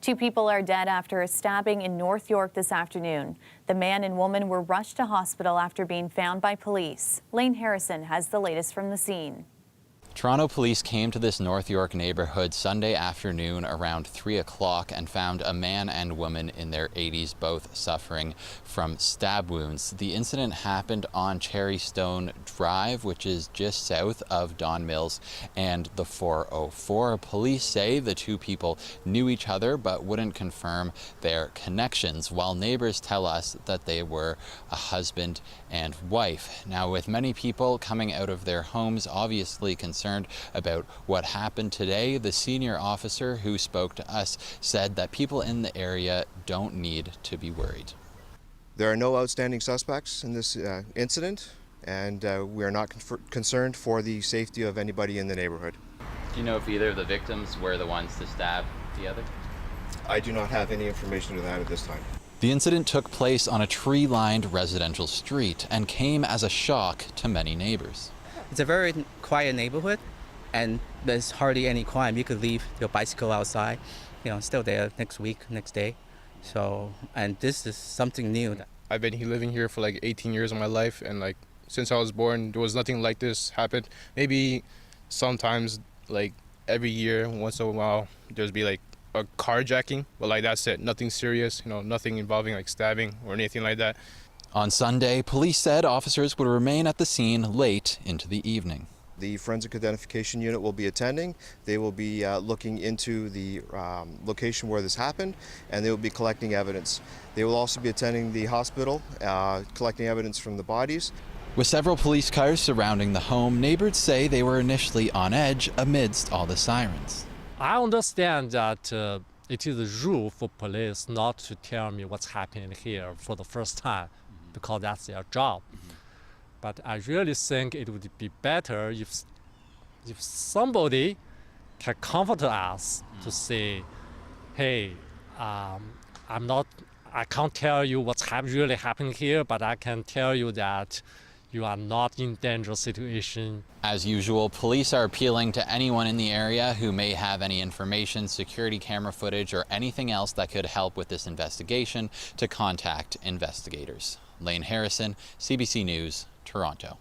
Two people are dead after a stabbing in North York this afternoon. The man and woman were rushed to hospital after being found by police. Lane Harrison has the latest from the scene. Toronto police came to this North York neighborhood Sunday afternoon around 3 o'clock and found a man and woman in their 80s, both suffering from stab wounds. The incident happened on Cherrystone Drive, which is just south of Don Mills and the 404. Police say the two people knew each other but wouldn't confirm their connections, while neighbors tell us that they were a husband and wife. Now, with many people coming out of their homes obviously concerned about what happened today, the senior officer who spoke to us said that people in the area don't need to be worried. There are no outstanding suspects in this incident, and we are not concerned for the safety of anybody in the neighborhood. Do you know if either of the victims were the ones to stab the other? I do not have any information to that at this time. The incident took place on a tree-lined residential street and came as a shock to many neighbors. It's a very quiet neighborhood, and there's hardly any crime. You could leave your bicycle outside, still there next week, next day. So, and this is something new. I've been living here for like 18 years of my life, and like since I was born, there was nothing like this happen. Maybe sometimes, like every year, once in a while, there's be like a carjacking, but like that's it. Nothing serious, nothing involving like stabbing or anything like that. On Sunday, police said officers would remain at the scene late into the evening. The forensic identification unit will be attending. They will be looking into the location where this happened, and they will be collecting evidence. They will also be attending the hospital, collecting evidence from the bodies. With several police cars surrounding the home, neighbors say they were initially on edge amidst all the sirens. I understand that it is a rule for police not to tell me what's happening here for the first time, because that's their job. But I really think it would be better if somebody can comfort us to say, hey, I can't tell you what's really happening here, but I can tell you that you are not in dangerous situation. As usual, police are appealing to anyone in the area who may have any information, security camera footage, or anything else that could help with this investigation to contact investigators. Lane Harrison, CBC News, Toronto.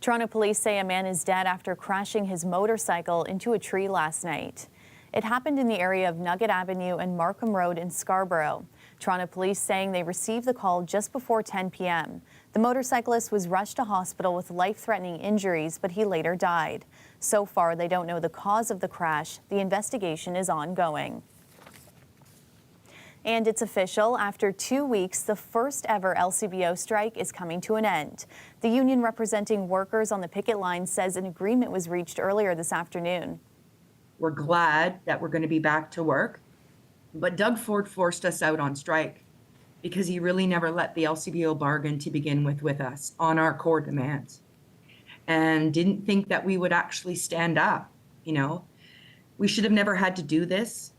Toronto police say a man is dead after crashing his motorcycle into a tree last night. It happened in the area of Nugget Avenue and Markham Road in Scarborough. Toronto police saying they received the call just before 10 p.m. The motorcyclist was rushed to hospital with life-threatening injuries, but he later died. So far, they don't know the cause of the crash. The investigation is ongoing. And it's official. After 2 weeks, the first ever LCBO strike is coming to an end. The union representing workers on the picket line says an agreement was reached earlier this afternoon. We're glad that we're going to be back to work, but Doug Ford forced us out on strike because he really never let the LCBO bargain to begin with us on our core demands, and didn't think that we would actually stand up. We should have never had to do this.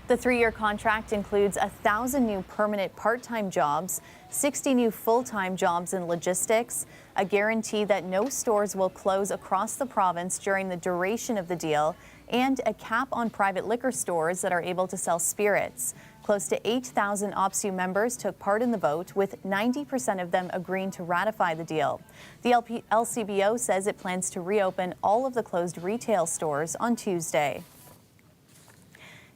The 3-year contract includes 1,000 new permanent part-time jobs, 60 new full-time jobs in logistics, a guarantee that no stores will close across the province during the duration of the deal, and a cap on private liquor stores that are able to sell spirits. Close to 8,000 OPSU members took part in the vote, with 90% of them agreeing to ratify the deal. The LCBO says it plans to reopen all of the closed retail stores on Tuesday.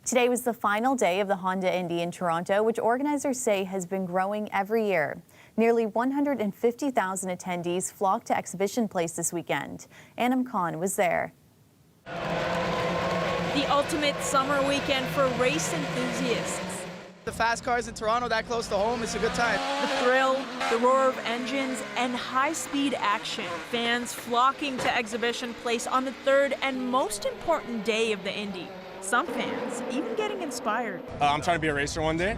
Today was the final day of the Honda Indy in Toronto, which organizers say has been growing every year. Nearly 150,000 attendees flocked to Exhibition Place this weekend. Anam Khan was there. The ultimate summer weekend for race enthusiasts. The fast cars in Toronto that close to home, it's a good time. The thrill, the roar of engines, and high-speed action. Fans flocking to Exhibition Place on the third and most important day of the Indy. Some fans even getting inspired. I'm trying to be a racer one day,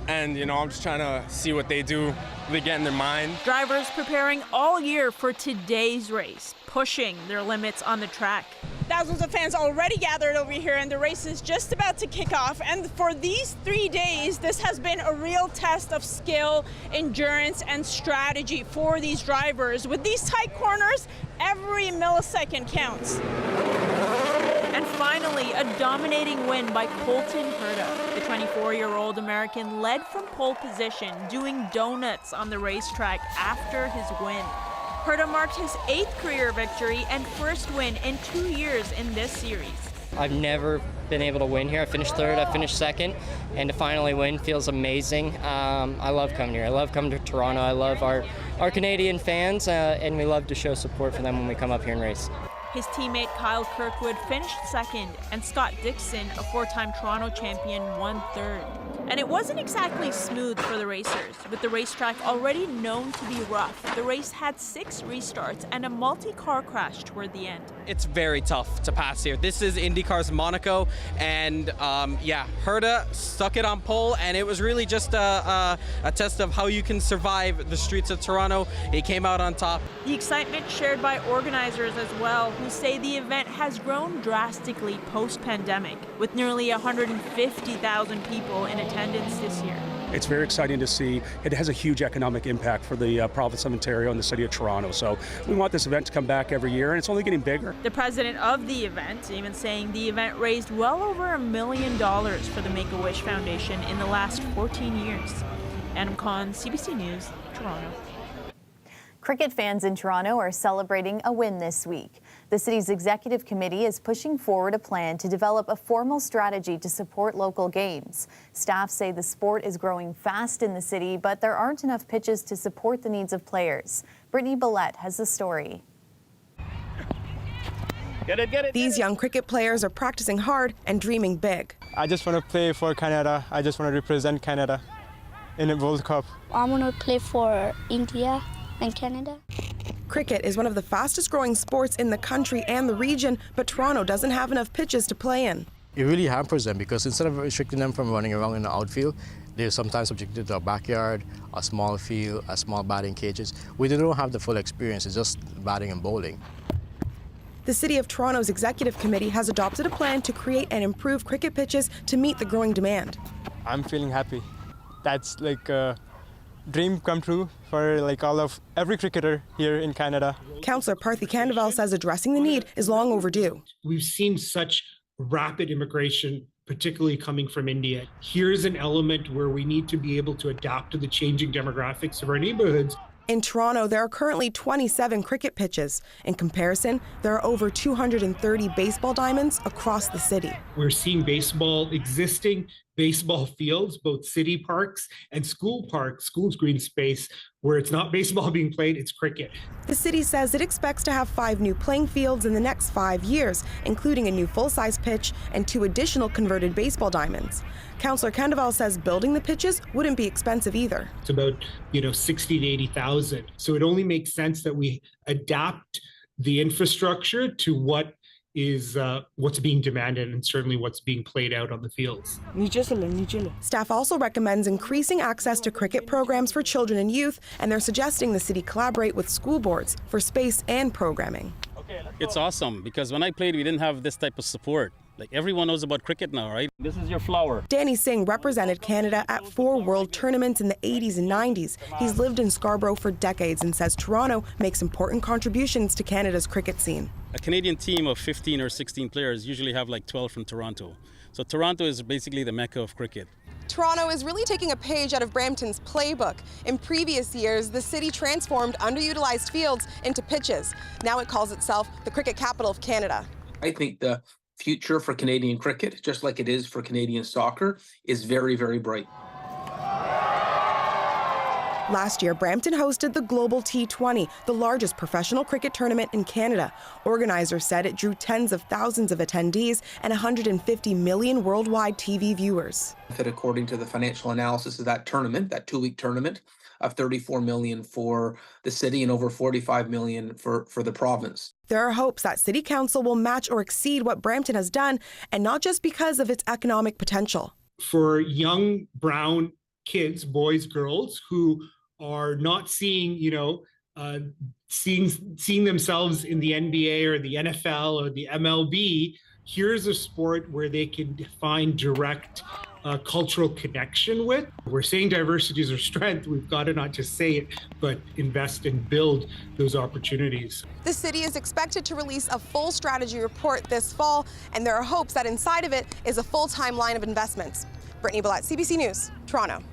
and I'm just trying to see what they do, really get in their mind. Drivers preparing all year for today's race, pushing their limits on the track. Thousands of fans already gathered over here, and the race is just about to kick off. And for these 3 days, this has been a real test of skill, endurance, and strategy for these drivers. With these tight corners, every millisecond counts. And finally, finally, a dominating win by Colton Herta. The 24-year-old American led from pole position, doing donuts on the racetrack after his win. Herta marked his 8th career victory and first win in 2 years in this series. I've never been able to win here. I finished 3rd, I finished 2nd, and to finally win feels amazing. I love coming here. I love coming to Toronto. I love our Canadian fans, and we love to show support for them when we come up here and race. His teammate Kyle Kirkwood finished 2nd, and Scott Dixon, a 4-time Toronto champion, won 3rd. And it wasn't exactly smooth for the racers. With the racetrack already known to be rough, the race had 6 restarts and a multi-car crash toward the end. It's very tough to pass here. This is IndyCar's Monaco, and Herta stuck it on pole, and it was really just a test of how you can survive the streets of Toronto. He came out on top. The excitement shared by organizers as well, who say the event has grown drastically post-pandemic, with nearly 150,000 people in attendance this year. It's very exciting to see. It has a huge economic impact for the province of Ontario and the city of Toronto. So we want this event to come back every year, and it's only getting bigger. The president of the event even saying the event raised well over $1 million for the Make-A-Wish Foundation in the last 14 years. Adam Kahn, CBC News, Toronto. Cricket fans in Toronto are celebrating a win this week. The city's executive committee is pushing forward a plan to develop a formal strategy to support local games. Staff say the sport is growing fast in the city, but there aren't enough pitches to support the needs of players. Brittany Billette has the story. Get it. These young cricket players are practicing hard and dreaming big. I just want to play for Canada. I just want to represent Canada in a World Cup. I want to play for India and Canada. Cricket is one of the fastest growing sports in the country and the region, but Toronto doesn't have enough pitches to play in. It really hampers them because instead of restricting them from running around in the outfield, they're sometimes subjected to a backyard, a small field, a small batting cages, where they don't have the full experience, it's just batting and bowling. The City of Toronto's Executive Committee has adopted a plan to create and improve cricket pitches to meet the growing demand. I'm feeling happy. That's like a dream come true for every cricketer here in Canada. Councillor Parthy Candeval says addressing the need is long overdue. We've seen such rapid immigration, particularly coming from India. Here's an element where we need to be able to adapt to the changing demographics of our neighborhoods. In Toronto, there are currently 27 cricket pitches. In comparison, there are over 230 baseball diamonds across the city. We're seeing existing baseball fields, both city parks and schools green space, where it's not baseball being played, it's cricket. The city says it expects to have 5 new playing fields in the next 5 years, including a new full-size pitch and 2 additional converted baseball diamonds. Councillor Candeval says building the pitches wouldn't be expensive either. It's about 60 to 80,000. So it only makes sense that we adapt the infrastructure to what's being demanded and certainly what's being played out on the fields. Staff also recommends increasing access to cricket programs for children and youth, and they're suggesting the city collaborate with school boards for space and programming. It's awesome because when I played, we didn't have this type of support. Like everyone knows about cricket now, right? This is your flower. Danny Singh represented Canada at 4 world tournaments in the 80s and 90s. He's lived in Scarborough for decades and says Toronto makes important contributions to Canada's cricket scene. A Canadian team of 15 or 16 players usually have like 12 from Toronto. So Toronto is basically the mecca of cricket. Toronto is really taking a page out of Brampton's playbook. In previous years, the city transformed underutilized fields into pitches. Now it calls itself the cricket capital of Canada. I think the future for Canadian cricket, just like it is for Canadian soccer, is very, very bright. Last year, Brampton hosted the Global T20, the largest professional cricket tournament in Canada. Organizers said it drew tens of thousands of attendees and 150 million worldwide TV viewers. According to the financial analysis of that tournament, that 2-week tournament, of $34 million for the city and over $45 million for the province. There are hopes that City Council will match or exceed what Brampton has done, and not just because of its economic potential. For young brown kids, boys, girls, who are not seeing, seeing themselves in the NBA or the NFL or the MLB, here's a sport where they can find direct cultural connection with. We're saying diversity is our strength. We've got to not just say it, but invest and build those opportunities. The city is expected to release a full strategy report this fall, and there are hopes that inside of it is a full-time line of investments. Brittany Billette, CBC News, Toronto.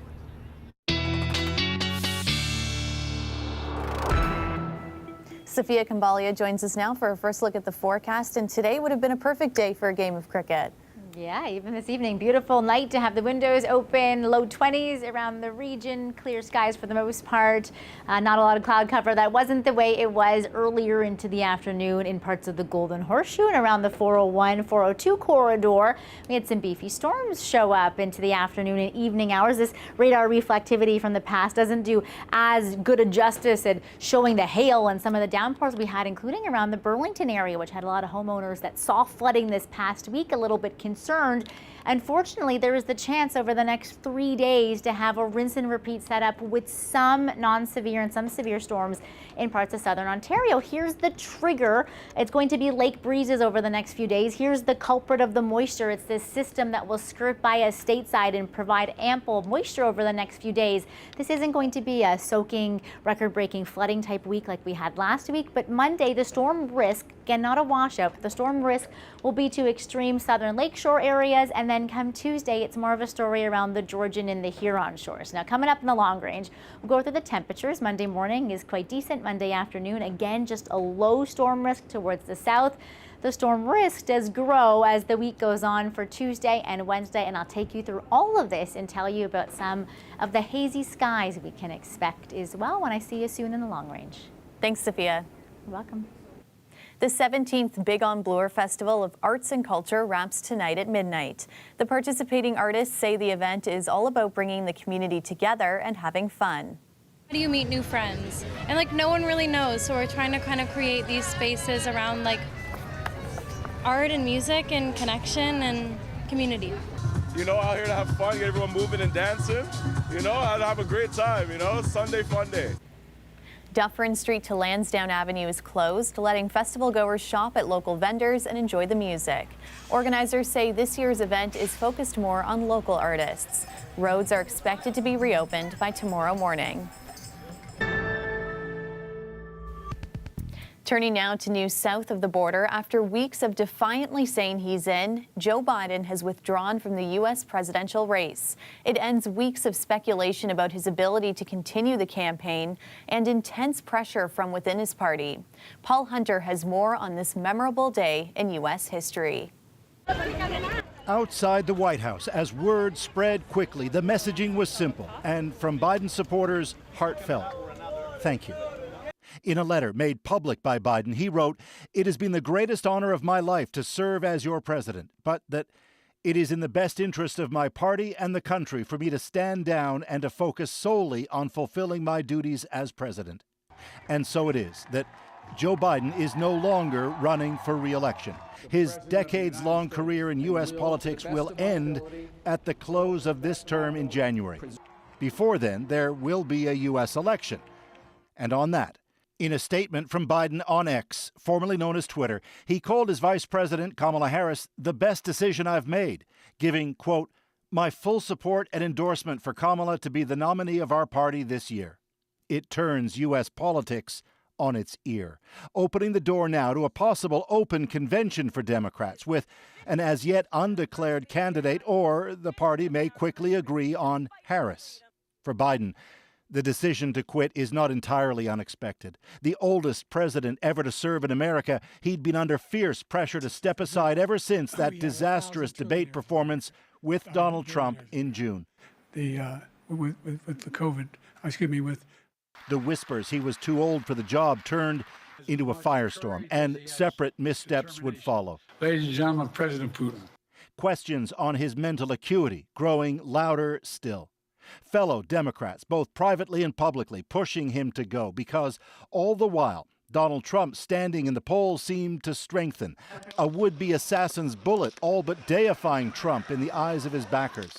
Sophia Kambalia joins us now for a first look at the forecast, and today would have been a perfect day for a game of cricket. Yeah, even this evening, beautiful night to have the windows open, low 20s around the region, clear skies for the most part, not a lot of cloud cover. That wasn't the way it was earlier into the afternoon in parts of the Golden Horseshoe and around the 401, 402 corridor. We had some beefy storms show up into the afternoon and evening hours. This radar reflectivity from the past doesn't do as good a justice at showing the hail and some of the downpours we had, including around the Burlington area, which had a lot of homeowners that saw flooding this past week, a little bit concerned. Unfortunately, there is the chance over the next 3 days to have a rinse and repeat setup with some non-severe and some severe storms in parts of southern Ontario. Here's the trigger. It's going to be lake breezes over the next few days. Here's the culprit of the moisture. It's this system that will skirt by us stateside and provide ample moisture over the next few days. This isn't going to be a soaking, record-breaking flooding type week like we had last week, but Monday, the storm risk, again, not a washout, the storm risk will be to extreme southern lakeshore areas, and then come Tuesday, it's more of a story around the Georgian and the Huron shores. Now, coming up in the long range, we'll go through the temperatures. Monday morning is quite decent. Monday afternoon, again, just a low storm risk towards the south. The storm risk does grow as the week goes on for Tuesday and Wednesday, and I'll take you through all of this and tell you about some of the hazy skies we can expect as well when I see you soon in the long range. Thanks, Sophia. You're welcome. The 17th Big on Bloor Festival of Arts and Culture wraps tonight at midnight. The participating artists say the event is all about bringing the community together and having fun. How do you meet new friends? And like no one really knows, so we're trying to kind of create these spaces around like art and music and connection and community. You know, out here to have fun, get everyone moving and dancing. You know, I'd have a great time, you know, Sunday fun day. Dufferin Street to Lansdowne Avenue is closed, letting festival goers shop at local vendors and enjoy the music. Organizers say this year's event is focused more on local artists. Roads are expected to be reopened by tomorrow morning. Turning now to news south of the border, after weeks of defiantly saying he's in, Joe Biden has withdrawn from the U.S. presidential race. It ends weeks of speculation about his ability to continue the campaign and intense pressure from within his party. Paul Hunter has more on this memorable day in U.S. history. Outside the White House, as word spread quickly, the messaging was simple and, from Biden supporters, heartfelt. Thank you. In a letter made public by Biden, he wrote, "It has been the greatest honor of my life to serve as your president, but that it is in the best interest of my party and the country for me to stand down and to focus solely on fulfilling my duties as president." And so it is that Joe Biden is no longer running for re-election. His decades-long career in U.S. politics will end at the close of this term in January. Before then, there will be a U.S. election. And on that, in a statement from Biden on X, formerly known as Twitter, he called his Vice President, Kamala Harris, the best decision I've made, giving, quote, "my full support and endorsement for Kamala to be the nominee of our party this year." It turns U.S. politics on its ear, opening the door now to a possible open convention for Democrats with an as yet undeclared candidate, or the party may quickly agree on Harris. For Biden, the decision to quit is not entirely unexpected. The oldest president ever to serve in America, he'd been under fierce pressure to step aside ever since that disastrous debate performance with Donald Trump in June. With the COVID, with the whispers he was too old for the job turned into a firestorm, and separate missteps would follow. Ladies and gentlemen, President Putin. Questions on his mental acuity growing louder still. Fellow Democrats, both privately and publicly, pushing him to go because all the while, Donald Trump's standing in the polls seemed to strengthen. A would-be assassin's bullet all but deifying Trump in the eyes of his backers.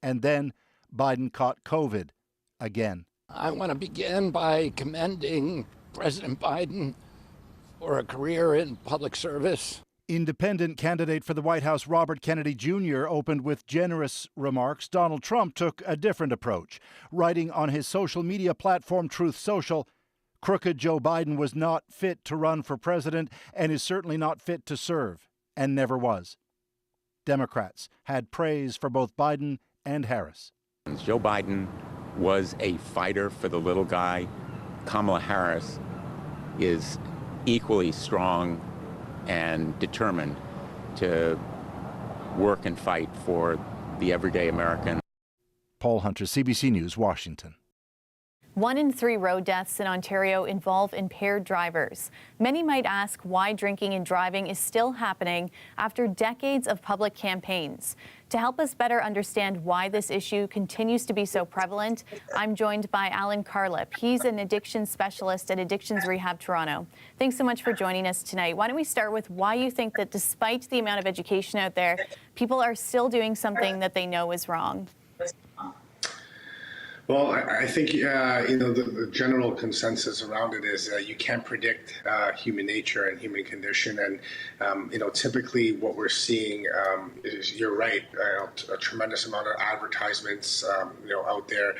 And then Biden caught COVID again. I want to begin by commending President Biden for a career in public service. Independent candidate for the White House Robert Kennedy Jr. opened with generous remarks. Donald Trump took a different approach, writing on his social media platform Truth Social, "Crooked Joe Biden was not fit to run for president and is certainly not fit to serve, and never was." Democrats had praise for both Biden and Harris. Joe Biden was a fighter for the little guy. Kamala Harris is equally strong and determined to work and fight for the everyday American. Paul Hunter, CBC News, Washington. 1 in 3 road deaths in Ontario involve impaired drivers. Many might ask why drinking and driving is still happening after decades of public campaigns. To help us better understand why this issue continues to be so prevalent, I'm joined by Alan Carlip. He's an addiction specialist at Addictions Rehab Toronto. Thanks so much for joining us tonight. Why don't we start with why you think that despite the amount of education out there, people are still doing something that they know is wrong? Well, I think the general consensus around it is you can't predict human nature and human condition, and typically what we're seeing is, you're right, a tremendous amount of advertisements out there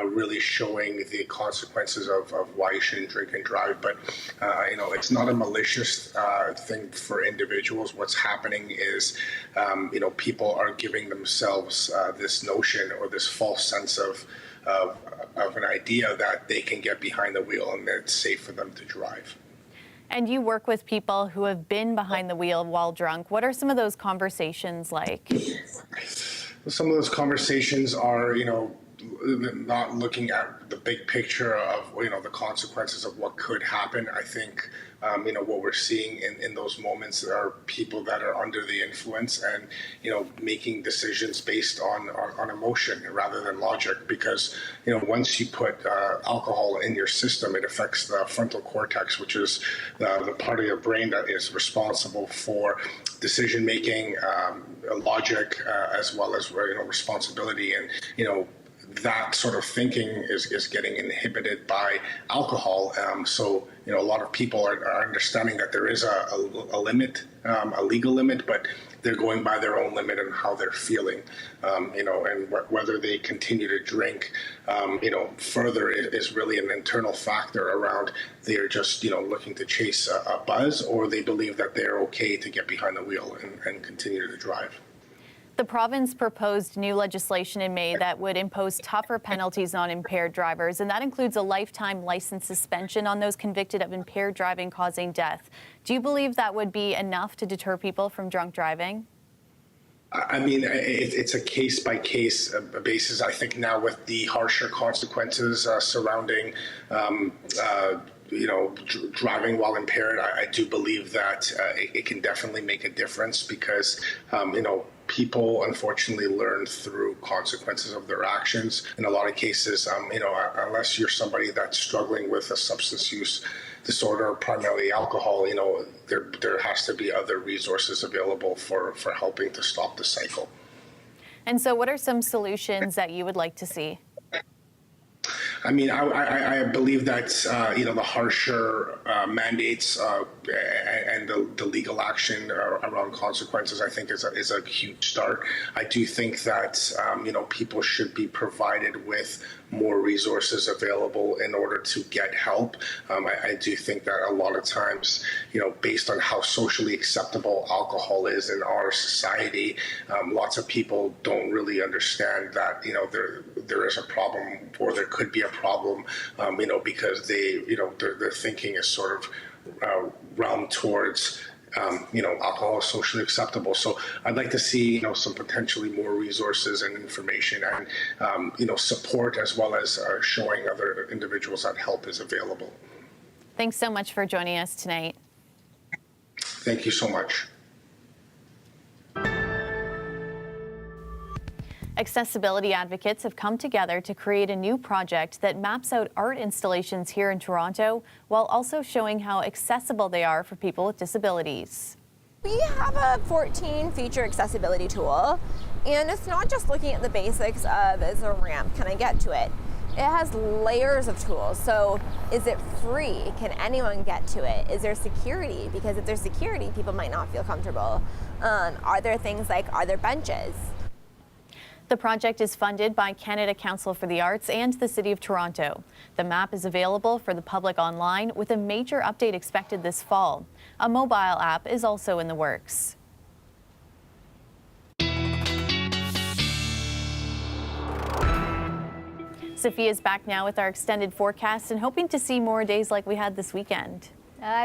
really showing the consequences of why you shouldn't drink and drive. But it's not a malicious thing for individuals. What's happening is people are giving themselves this notion or this false sense of an idea that they can get behind the wheel and that it's safe for them to drive. And you work with people who have been behind the wheel while drunk. What are some of those conversations like? Some of those conversations are, not looking at the big picture of, the consequences of what could happen. I think, what we're seeing in those moments are people that are under the influence and, making decisions based on emotion rather than logic. Because, once you put alcohol in your system, it affects the frontal cortex, which is the part of your brain that is responsible for decision making, logic, as well as, responsibility. And, that sort of thinking is getting inhibited by alcohol. So, a lot of people are understanding that there is a limit, a legal limit, but they're going by their own limit and how they're feeling, and whether they continue to drink, further is really an internal factor around they're just, looking to chase a buzz, or they believe that they're okay to get behind the wheel and continue to drive. The province proposed new legislation in May that would impose tougher penalties on impaired drivers, and that includes a lifetime license suspension on those convicted of impaired driving causing death. Do you believe that would be enough to deter people from drunk driving? I mean, it's a case-by-case basis. I think now with the harsher consequences surrounding driving while impaired, I do believe that it can definitely make a difference because, people unfortunately learn through consequences of their actions. In a lot of cases, unless you're somebody that's struggling with a substance use disorder, primarily alcohol, there has to be other resources available for helping to stop the cycle. And so what are some solutions that you would like to see? I mean, I believe that, the harsher mandates and the legal action around consequences, I think, is a huge start. I do think that, people should be provided with more resources available in order to get help. I do think that a lot of times, based on how socially acceptable alcohol is in our society, lots of people don't really understand that, there is a problem, or there could be a problem, because their thinking is sort of realm towards alcohol is socially acceptable. So I'd like to see, some potentially more resources and information and, support, as well as showing other individuals that help is available. Thanks so much for joining us tonight. Thank you so much. Accessibility advocates have come together to create a new project that maps out art installations here in Toronto while also showing how accessible they are for people with disabilities. We have a 14-feature accessibility tool, and it's not just looking at the basics of, is a ramp, can I get to it? It has layers of tools. So is it free? Can anyone get to it? Is there security? Because if there's security, people might not feel comfortable. Are there things like, are there benches? The project is funded by Canada Council for the Arts and the City of Toronto. The map is available for the public online with a major update expected this fall. A mobile app is also in the works. Sophia's back now with our extended forecast and hoping to see more days like we had this weekend.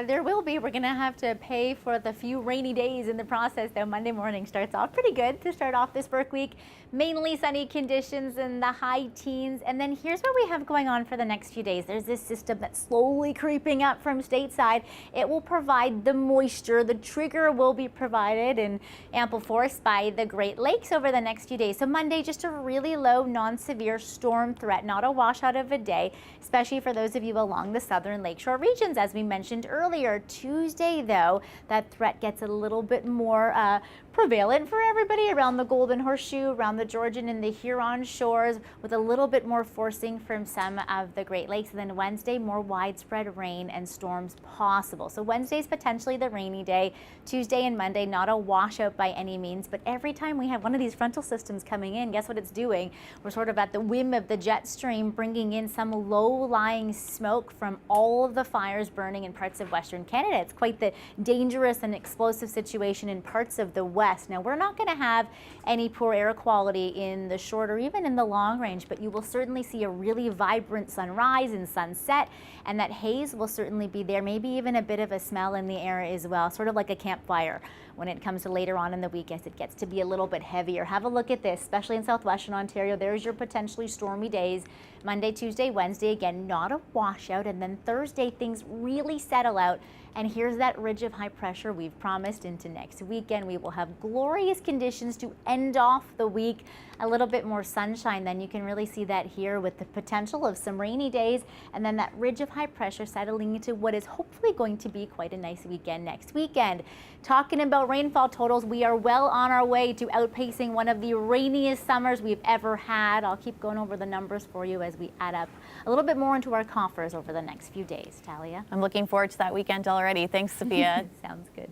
There will be. We're going to have to pay for the few rainy days in the process, though. Monday morning starts off pretty good to start off this work week. Mainly sunny conditions in the high teens. And then here's what we have going on for the next few days. There's this system that's slowly creeping up from stateside. It will provide the moisture. The trigger will be provided in ample force by the Great Lakes over the next few days. So Monday, just a really low, non-severe storm threat, not a washout of a day, especially for those of you along the southern lakeshore regions, as we mentioned earlier. Tuesday, though, that threat gets a little bit more prevalent for everybody around the Golden Horseshoe, around the Georgian and the Huron shores, with a little bit more forcing from some of the Great Lakes. And then Wednesday, more widespread rain and storms possible. So Wednesday's potentially the rainy day. Tuesday and Monday, not a washout by any means, but every time we have one of these frontal systems coming in, guess what it's doing? We're sort of at the whim of the jet stream, bringing in some low-lying smoke from all of the fires burning in parts of Western Canada. It's quite the dangerous and explosive situation in parts of the west. Now, we're not going to have any poor air quality in the short or even in the long range, but you will certainly see a really vibrant sunrise and sunset, and that haze will certainly be there, maybe even a bit of a smell in the air as well, sort of like a campfire when it comes to later on in the week as it gets to be a little bit heavier. Have a look at this, especially in southwestern Ontario. There's your potentially stormy days. Monday, Tuesday, Wednesday, again, not a washout, and then Thursday, things really settle out. And here's that ridge of high pressure we've promised into next weekend. We will have glorious conditions to end off the week. A little bit more sunshine, then you can really see that here with the potential of some rainy days, and then that ridge of high pressure settling into what is hopefully going to be quite a nice weekend next weekend. Talking about rainfall totals, we are well on our way to outpacing one of the rainiest summers we've ever had. I'll keep going over the numbers for you as we add up a little bit more into our coffers over the next few days. Talia? I'm looking forward to that weekend already. Thanks, Sophia. Sounds good.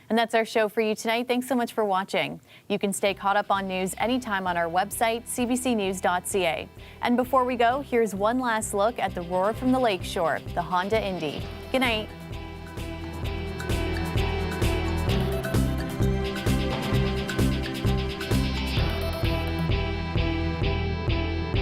And that's our show for you tonight. Thanks so much for watching. You can stay caught up on news anytime on our website, cbcnews.ca. And before we go, here's one last look at the roar from the lakeshore, the Honda Indy. Good night.